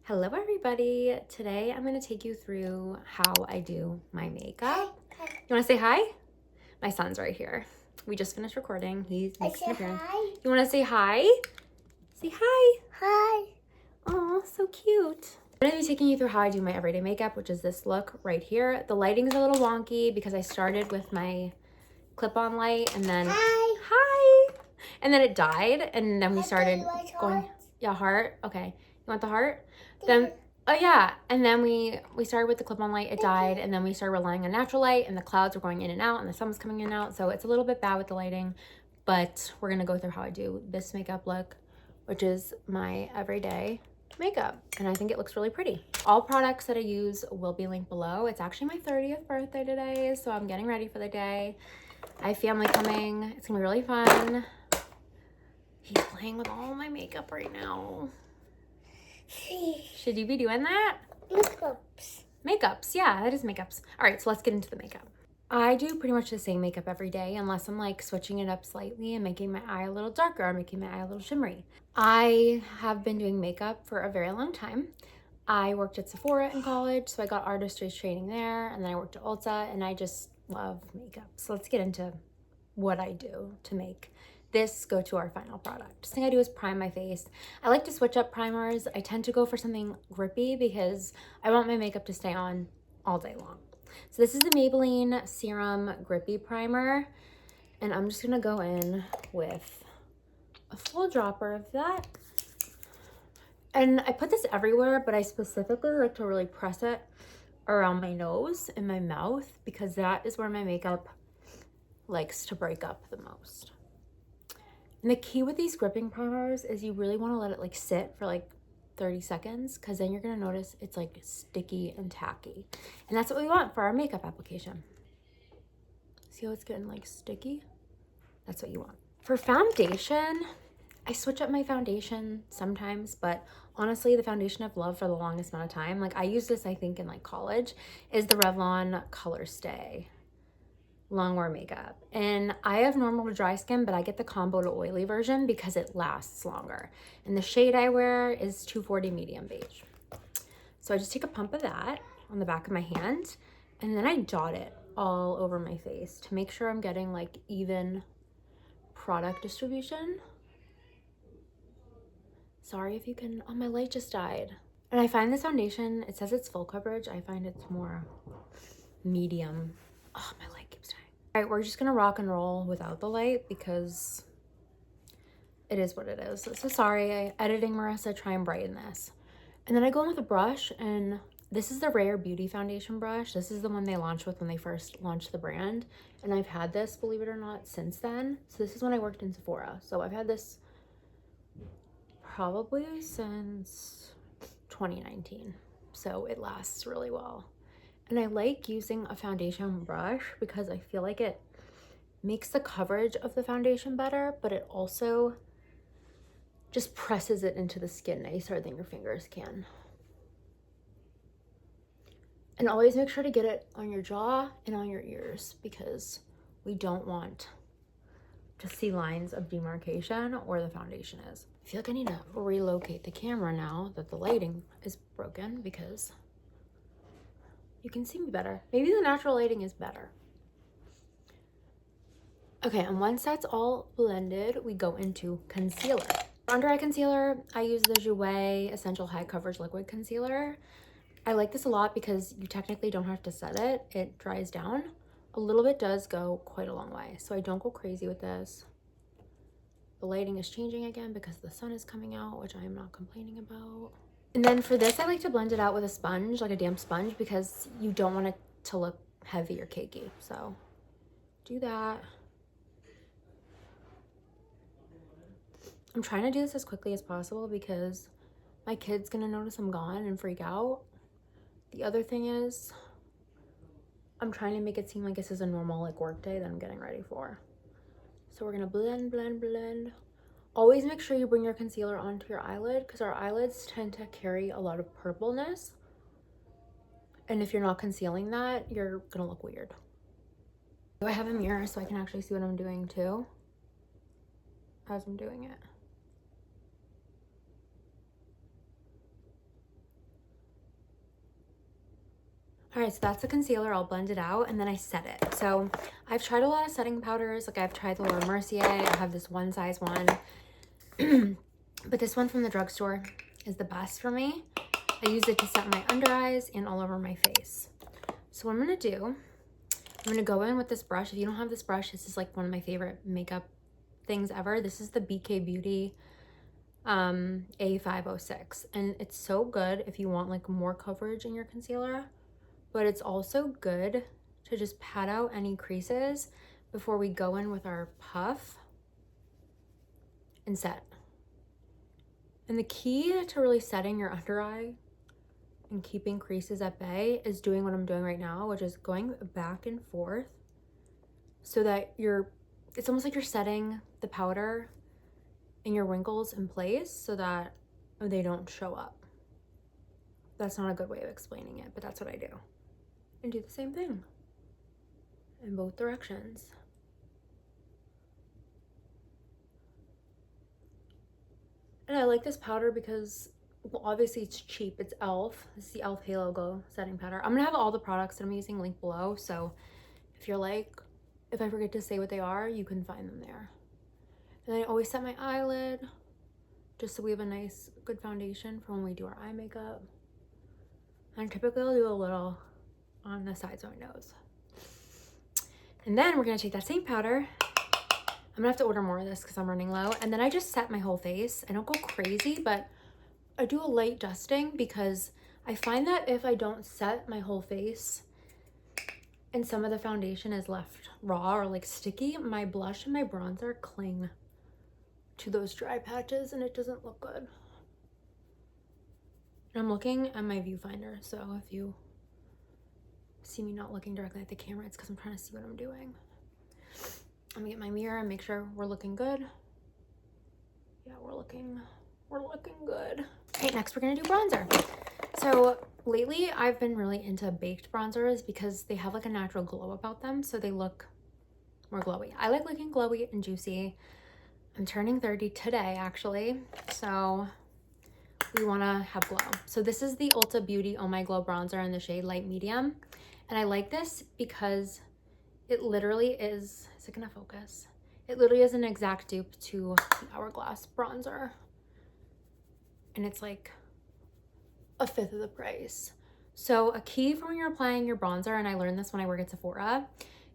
Hello everybody. Today I'm going to take you through how I do my makeup. You want to say hi? My son's right here. We just finished recording. He's making an appearance. You want to say hi? Say hi. Hi. Oh, so cute. I'm going to be taking you through how I do my everyday makeup, which is this look right here. The lighting's a little wonky because I started with my clip-on light and then hi. And then it died and then we started going heart. Okay. You want the heart? Then oh yeah, and then we started with the clip-on light, it died, and then we started relying on natural light, and the clouds were going in and out and the sun was coming in and out, so it's a little bit bad with the lighting, but we're gonna go through how I do this makeup look, which is my everyday makeup, and I think it looks really pretty. All products that I use will be linked below. It's actually my 30th birthday today, so I'm getting ready for the day. I have family coming. It's gonna be really fun. He's playing with all my makeup right now. Should you be doing that? Makeups, yeah, that is makeups. All right, so let's get into the makeup. I do pretty much the same makeup every day unless I'm like switching it up slightly and making my eye a little darker or making my eye a little shimmery. I have been doing makeup for a very long time. I worked at Sephora in college, so I got artistry training there, and then I worked at Ulta, and I just love makeup. So let's get into what I do to make this go to our final product. First thing I do is prime my face. I like to switch up primers. I tend to go for something grippy because I want my makeup to stay on all day long. So this is the Maybelline Serum Grippy Primer, and I'm just gonna go in with a full dropper of that. And I put this everywhere, but I specifically like to really press it around my nose and my mouth because that is where my makeup likes to break up the most. And the key with these gripping primers is you really want to let it like sit for like 30 seconds because then you're going to notice it's like sticky and tacky. And that's what we want for our makeup application. See how it's getting like sticky? That's what you want. For foundation, I switch up my foundation sometimes, but honestly, the foundation I've loved for the longest amount of time, like I used this I think in like college, is the Revlon Color Stay longwear makeup. And I have normal to dry skin, but I get the combo to oily version because it lasts longer. And the shade I wear is 240 medium beige. So I just take a pump of that on the back of my hand and then I dot it all over my face to make sure I'm getting like even product distribution. Sorry if you can, oh, my light just died. And I find this foundation, it says it's full coverage. I find it's more medium. Oh, my light keeps dying. All right, we're just gonna rock and roll without the light because it is what it is. So sorry, editing Marissa, try and brighten this. And then I go in with a brush, and this is the Rare Beauty foundation brush. This is the one they launched with when they first launched the brand. And I've had this, believe it or not, since then. So this is when I worked in Sephora. So I've had this probably since 2019. So it lasts really well. And I like using a foundation brush because I feel like it makes the coverage of the foundation better, but it also just presses it into the skin nicer than your fingers can. And always make sure to get it on your jaw and on your ears because we don't want to see lines of demarcation where the foundation is. I feel like I need to relocate the camera now that the lighting is broken because you can see me better. Maybe the natural lighting is better. Okay, and once that's all blended, we go into concealer. For under eye concealer, I use the Jouer Essential High Coverage Liquid Concealer. I like this a lot because you technically don't have to set it. It dries down. A little bit does go quite a long way, so I don't go crazy with this. The lighting is changing again because the sun is coming out, which I am not complaining about. And then for this, I like to blend it out with a sponge, like a damp sponge, because you don't want it to look heavy or cakey. So do that. I'm trying to do this as quickly as possible because my kid's gonna notice I'm gone and freak out. The other thing is I'm trying to make it seem like this is a normal like work day that I'm getting ready for. So we're gonna blend, blend, blend. Always make sure you bring your concealer onto your eyelid because our eyelids tend to carry a lot of purpleness. And if you're not concealing that, you're gonna look weird. Do I have a mirror so I can actually see what I'm doing too as I'm doing it? All right, so that's the concealer. I'll blend it out and then I set it. So I've tried a lot of setting powders. Like I've tried the Laura Mercier. I have this one size one. But this one from the drugstore is the best for me. I use it to set my under eyes and all over my face. So what I'm gonna do, I'm gonna go in with this brush. If you don't have this brush, this is like one of my favorite makeup things ever. This is the BK Beauty A506. And it's so good if you want like more coverage in your concealer, but it's also good to just pat out any creases before we go in with our puff and set. And the key to really setting your under eye and keeping creases at bay is doing what I'm doing right now, which is going back and forth so that it's almost like you're setting the powder and your wrinkles in place so that they don't show up. That's not a good way of explaining it, but that's what I do. And do the same thing in both directions. And I like this powder because, well, obviously it's cheap. It's e.l.f. This is the e.l.f. Halo Glow setting powder. I'm gonna have all the products that I'm using linked below, so if you're like, if I forget to say what they are, you can find them there. And I always set my eyelid just so we have a nice, good foundation for when we do our eye makeup. And typically I'll do a little on the sides of my nose. And then we're gonna take that same powder. I'm gonna have to order more of this because I'm running low. And then I just set my whole face. I don't go crazy, but I do a light dusting because I find that if I don't set my whole face and some of the foundation is left raw or like sticky, my blush and my bronzer cling to those dry patches and it doesn't look good. And I'm looking at my viewfinder, so if you see me not looking directly at the camera, it's because I'm trying to see what I'm doing. I'm gonna get my mirror and make sure we're looking good. Yeah, we're looking good. Okay, next we're gonna do bronzer. So lately I've been really into baked bronzers because they have like a natural glow about them, so they look more glowy. I like looking glowy and juicy. I'm turning 30 today actually, so we wanna have glow. So this is the Ulta Beauty Oh My Glow bronzer in the shade Light Medium. And I like this because it literally is it gonna focus? It literally is an exact dupe to the Hourglass bronzer. And it's like a fifth of the price. So a key for when you're applying your bronzer, and I learned this when I work at Sephora,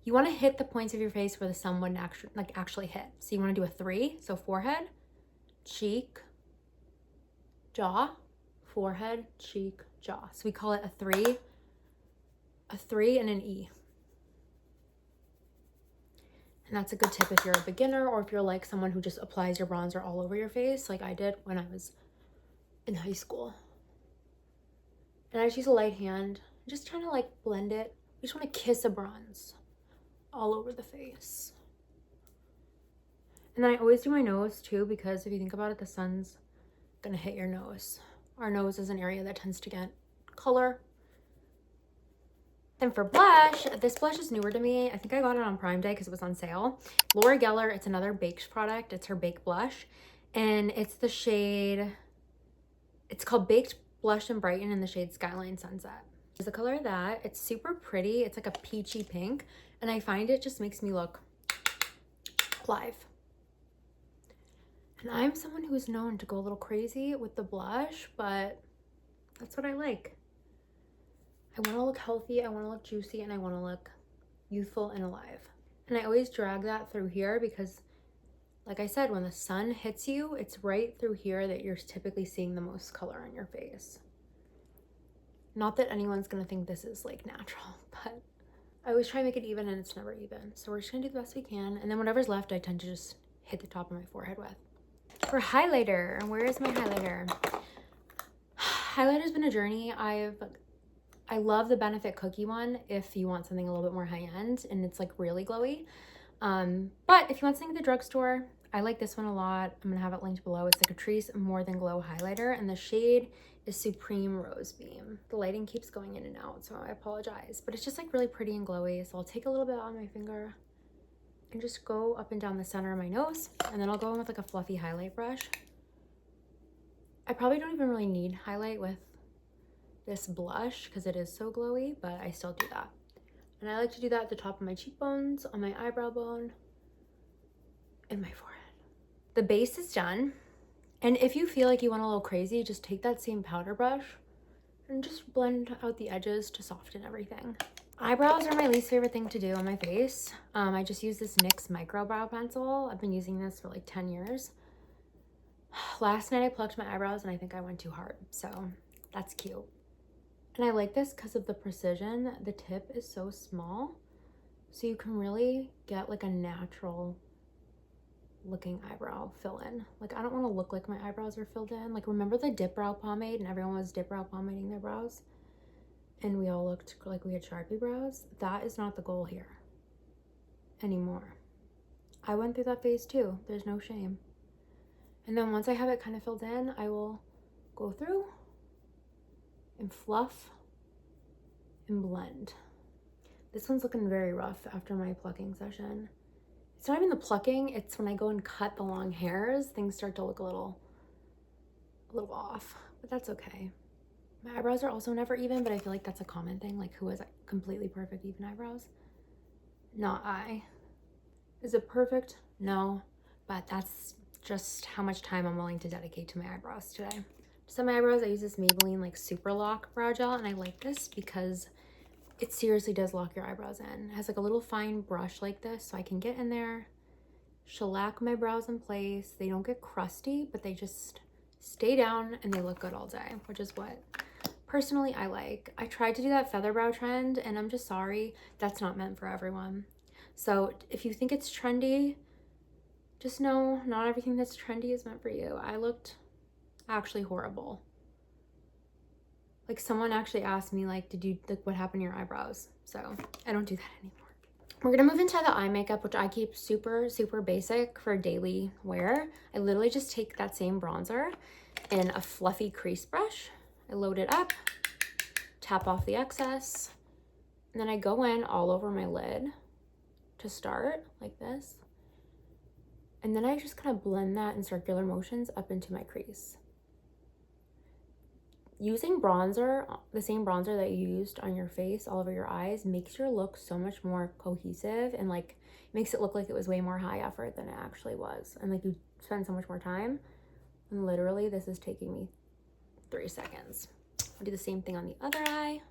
you wanna hit the points of your face where the sun wouldn't actually hit. So you wanna do a 3, so forehead, cheek, jaw, forehead, cheek, jaw. So we call it a 3 and an E. And that's a good tip if you're a beginner or if you're like someone who just applies your bronzer all over your face like I did when I was in high school. And I just use a light hand, just trying to like blend it. You just want to kiss a bronze all over the face. And then I always do my nose too, because if you think about it, the sun's gonna hit your nose. Our nose is an area that tends to get color. Then for blush, this blush is newer to me. I think I got it on Prime Day because it was on sale. Laura Geller, it's another baked product. It's her baked blush. And it's the shade, it's called Baked Blush and Brighten in the shade Skyline Sunset. There's the color of that. It's super pretty. It's like a peachy pink. And I find it just makes me look alive. And I'm someone who's known to go a little crazy with the blush, but that's what I like. I want to look healthy, I want to look juicy, and I want to look youthful and alive. And I always drag that through here because, like I said, when the sun hits you, it's right through here that you're typically seeing the most color on your face. Not that anyone's going to think this is like natural, but I always try to make it even and it's never even. So we're just going to do the best we can. And then whatever's left, I tend to just hit the top of my forehead with. For highlighter, where is my highlighter? Highlighter's been a journey. I love the Benefit Cookie one if you want something a little bit more high-end and it's like really glowy. But if you want something at the drugstore, I like this one a lot. I'm gonna have it linked below. It's like a Catrice More Than Glow highlighter and the shade is Supreme Rose Beam. The lighting keeps going in and out, so I apologize. But it's just like really pretty and glowy. So I'll take a little bit on my finger and just go up and down the center of my nose. And then I'll go in with like a fluffy highlight brush. I probably don't even really need highlight with this blush because it is so glowy, but I still do that. And I like to do that at the top of my cheekbones, on my eyebrow bone, and my forehead. The base is done. And if you feel like you went a little crazy, just take that same powder brush and just blend out the edges to soften everything. Eyebrows are my least favorite thing to do on my face. I just use this NYX micro brow pencil. I've been using this for like 10 years. Last night I plucked my eyebrows and I think I went too hard, so that's cute. And I like this because of the precision. The tip is so small, so you can really get like a natural looking eyebrow fill in. Like, I don't want to look like my eyebrows are filled in. Like, remember the dip brow pomade and everyone was dip brow pomading their brows? And we all looked like we had Sharpie brows? That is not the goal here anymore. I went through that phase too. There's no shame. And then once I have it kind of filled in, I will go through and fluff and blend. This one's looking very rough after my plucking session. It's not even the plucking, it's when I go and cut the long hairs, things start to look a little off, but that's okay. My eyebrows are also never even, but I feel like that's a common thing. Like, who has completely perfect even eyebrows? Not I. Is it perfect? No, but that's just how much time I'm willing to dedicate to my eyebrows today. Just on my eyebrows, I use this Maybelline like Super Lock Brow Gel, and I like this because it seriously does lock your eyebrows in. It has like a little fine brush like this, so I can get in there, shellac my brows in place. They don't get crusty, but they just stay down and they look good all day, which is what personally I like. I tried to do that feather brow trend, and I'm just sorry, that's not meant for everyone. So if you think it's trendy, just know not everything that's trendy is meant for you. I looked actually horrible. Like, someone actually asked me, like, did you, like, what happened to your eyebrows? So I don't do that anymore. We're gonna move into the eye makeup, which I keep super, super basic for daily wear. I literally just take that same bronzer in a fluffy crease brush. I load it up, tap off the excess, and then I go in all over my lid to start, like this. And then I just kind of blend that in circular motions up into my crease. Using bronzer, the same bronzer that you used on your face all over your eyes, makes your look so much more cohesive, and like makes it look like it was way more high effort than it actually was. And like, you spend so much more time. And literally this is taking me 3 seconds. I'll do the same thing on the other eye.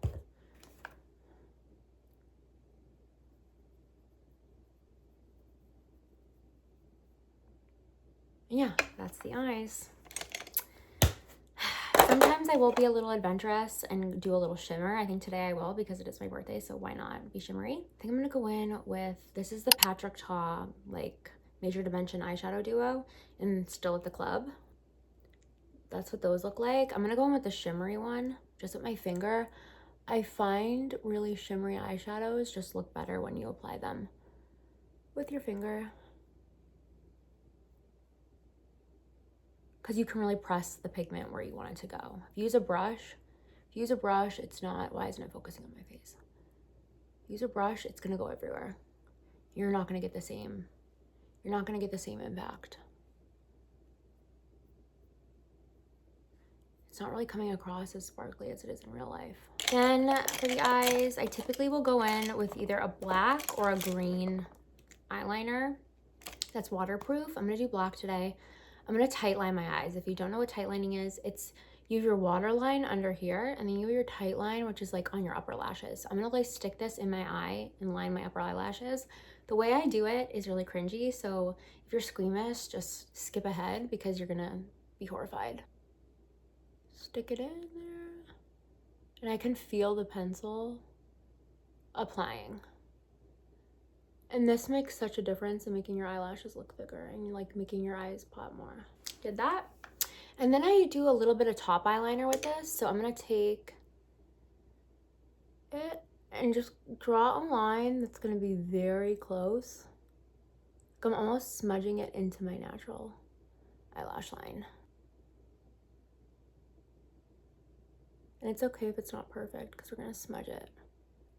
Yeah, that's the eyes. Sometimes I will be a little adventurous and do a little shimmer. I think today I will because it is my birthday, so why not be shimmery? I think I'm gonna go in with, this is the Patrick Ta like Major Dimension eyeshadow duo in Still at the Club. That's what those look like. I'm gonna go in with the shimmery one, just with my finger. I find really shimmery eyeshadows just look better when you apply them with your finger, because you can really press the pigment where you want it to go. If you use a brush, it's not, why isn't it focusing on my face? Use a brush, it's gonna go everywhere. You're not gonna get the same impact. It's not really coming across as sparkly as it is in real life. Then for the eyes, I typically will go in with either a black or a green eyeliner that's waterproof. I'm gonna do black today. I'm gonna tight line my eyes. If you don't know what tight lining is, it's you have your water line under here, and then you have your tight line, which is like on your upper lashes. I'm gonna like stick this in my eye and line my upper eyelashes. The way I do it is really cringy, so if you're squeamish, just skip ahead because you're gonna be horrified. Stick it in there, and I can feel the pencil applying. And this makes such a difference in making your eyelashes look thicker and like making your eyes pop more. Did that. And then I do a little bit of top eyeliner with this. So I'm gonna take it and just draw a line that's gonna be very close. Like, I'm almost smudging it into my natural eyelash line. And it's okay if it's not perfect because we're gonna smudge it.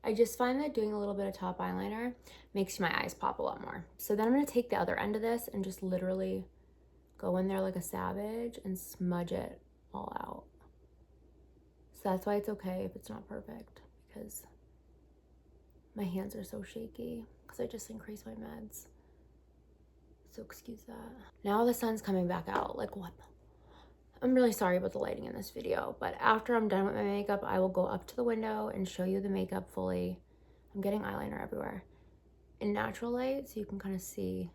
I just find that doing a little bit of top eyeliner makes my eyes pop a lot more. So then I'm gonna take the other end of this and just literally go in there like a savage and smudge it all out. So that's why it's okay if it's not perfect, because my hands are so shaky because I just increased my meds. So excuse that. Now the sun's coming back out. Like, what? I'm really sorry about the lighting in this video, but after I'm done with my makeup, I will go up to the window and show you the makeup fully. I'm getting eyeliner everywhere in natural light so you can kind of see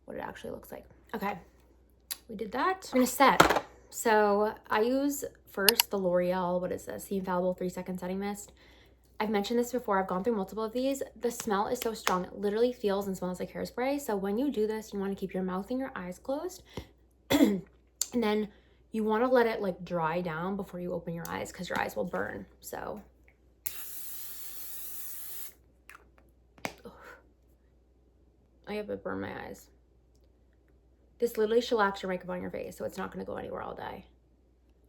what it actually looks like. Okay, we did that. I'm gonna set. So I use first the L'Oreal, what is this? The Infallible 3-Second Setting Mist. I've mentioned this before. I've gone through multiple of these. The smell is so strong. It literally feels and smells like hairspray. So when you do this, you want to keep your mouth and your eyes closed. And then you want to let it like dry down before you open your eyes because your eyes will burn. So I have to burn my eyes. This literally shellacks your makeup on your face, so it's not going to go anywhere all day.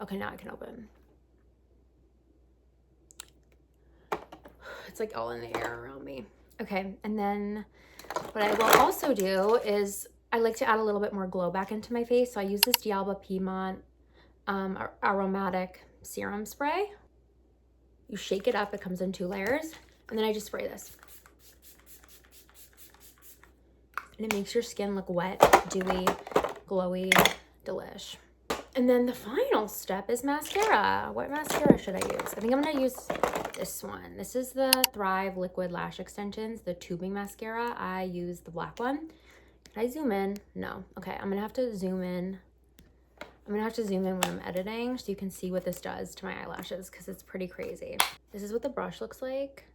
Okay, now I can open. It's like all in the air around me. Okay, and then what I will also do is I like to add a little bit more glow back into my face. So I use this D'Alba Piedmont aromatic serum spray. You shake it up, it comes in 2 layers, and then I just spray this. And it makes your skin look wet, dewy, glowy, delish. And then the final step is mascara. What mascara should I use? I think I'm gonna use this one. This is the Thrive Liquid Lash Extensions, the tubing mascara. I use the black one. Can I zoom in? No. Okay, I'm gonna have to zoom in. I'm gonna have to zoom in when I'm editing so you can see what this does to my eyelashes because it's pretty crazy. This is what the brush looks like.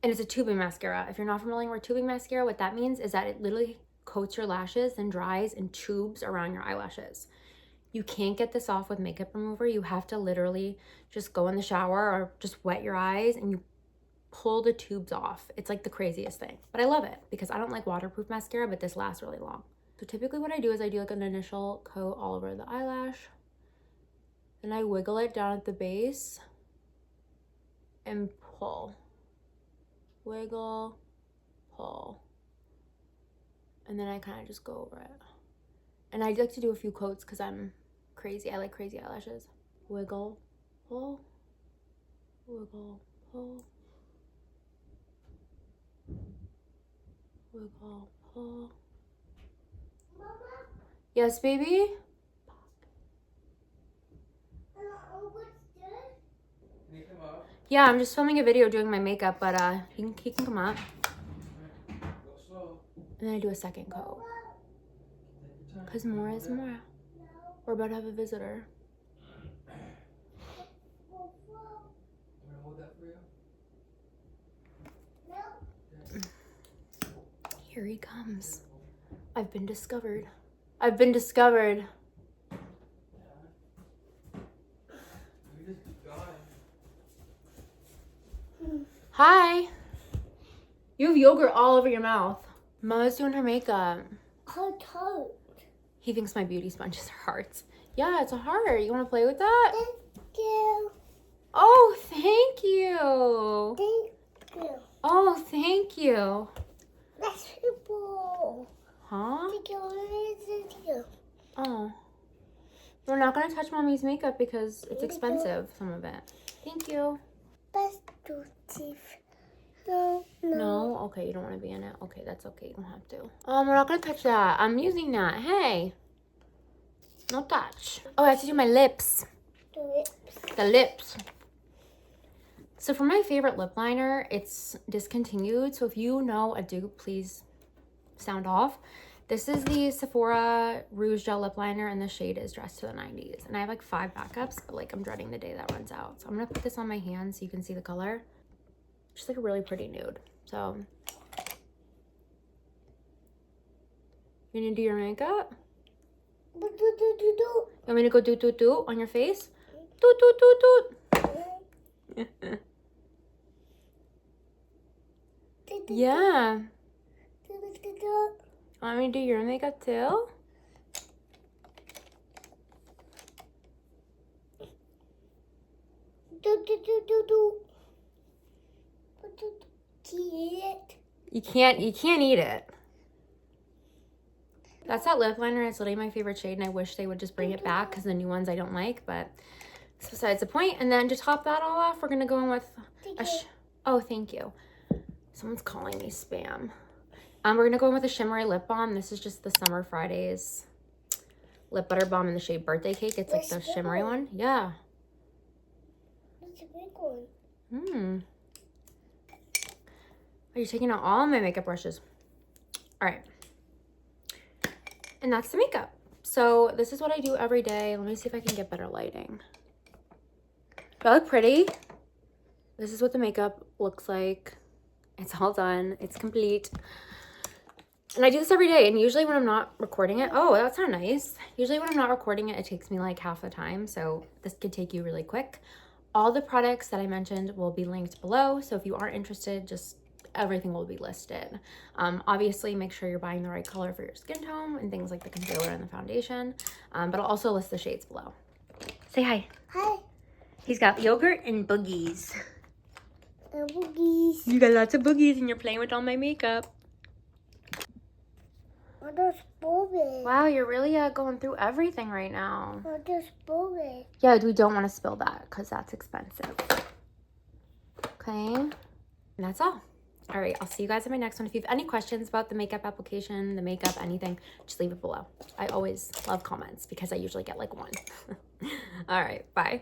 And it's a tubing mascara. If you're not familiar with tubing mascara, what that means is that it literally coats your lashes and dries in tubes around your eyelashes. You can't get this off with makeup remover. You have to literally just go in the shower or just wet your eyes and you pull the tubes off. It's like the craziest thing. But I love it because I don't like waterproof mascara, but this lasts really long. So typically what I do is I do like an initial coat all over the eyelash. Then I wiggle it down at the base and pull. Wiggle, pull. And then I kind of just go over it. And I like to do a few coats because I'm crazy. I like crazy eyelashes. Wiggle, pull, wiggle, pull, wiggle, pull. Mama? Yes, baby? What's this? Can you come up? Yeah, I'm just filming a video doing my makeup, but he can come up. Go slow. And then I do a second coat. Because more is more. No. We're about to have a visitor. Want me to hold that for you? No. Here he comes. I've been discovered. I've been discovered. You just keep going. Hi. You have yogurt all over your mouth. Mama's doing her makeup. Heart. He thinks my beauty sponges are hearts. Yeah, it's a heart. You want to play with that? Thank you. Oh, thank you. Thank you. Oh, thank you. That's people. Huh? Thank you. Oh. We're not going to touch Mommy's makeup because it's expensive, some of it. Thank you. Best to teeth. No. No? Okay, you don't want to be in it? Okay, that's okay. You don't have to. We're not going to touch that. I'm using that. Hey. No touch. Oh, I have to do my lips. The lips. The lips. So for my favorite lip liner, it's discontinued. So if you know a dupe, please sound off. This is the Sephora Rouge Gel Lip Liner, and the shade is Dressed to the 90s. And I have like 5 backups, but like I'm dreading the day that runs out. So I'm going to put this on my hand so you can see the color. Just like a really pretty nude. So you gonna do your makeup? Do. You want me to go do on your face? Do. Yeah. Want me to do your makeup too? Do. Eat it. You can't eat it. That's that lip liner. It's literally my favorite shade, and I wish they would just bring it back because the new ones I don't like, but it's besides the point. And then to top that all off, we're going to go in with oh, thank you. Someone's calling me spam. We're going to go in with a shimmery lip balm. This is just the Summer Fridays lip butter balm in the shade Birthday Cake. It's like the shimmery one. Yeah. It's a big one. Are you taking out all my makeup brushes? All right. And that's the makeup. So this is what I do every day. Let me see if I can get better lighting. Do I look pretty? This is what the makeup looks like. It's all done. It's complete. And I do this every day. And usually when I'm not recording it, oh, that's not nice. Usually when I'm not recording it, it takes me like half the time. So this could take you really quick. All the products that I mentioned will be linked below. So if you are interested, just everything will be listed. Obviously, make sure you're buying the right color for your skin tone and things like the concealer and the foundation. But I'll also list the shades below. Say hi. Hi. He's got yogurt and boogies. Boogies. You got lots of boogies and you're playing with all my makeup. I just spoiled it. Wow, you're really going through everything right now. I just spoiled it. Yeah, we don't want to spill that because that's expensive. Okay, and that's all. All right, I'll see you guys in my next one. If you have any questions about the makeup application, the makeup, anything, just leave it below. I always love comments because I usually get like one. All right, bye.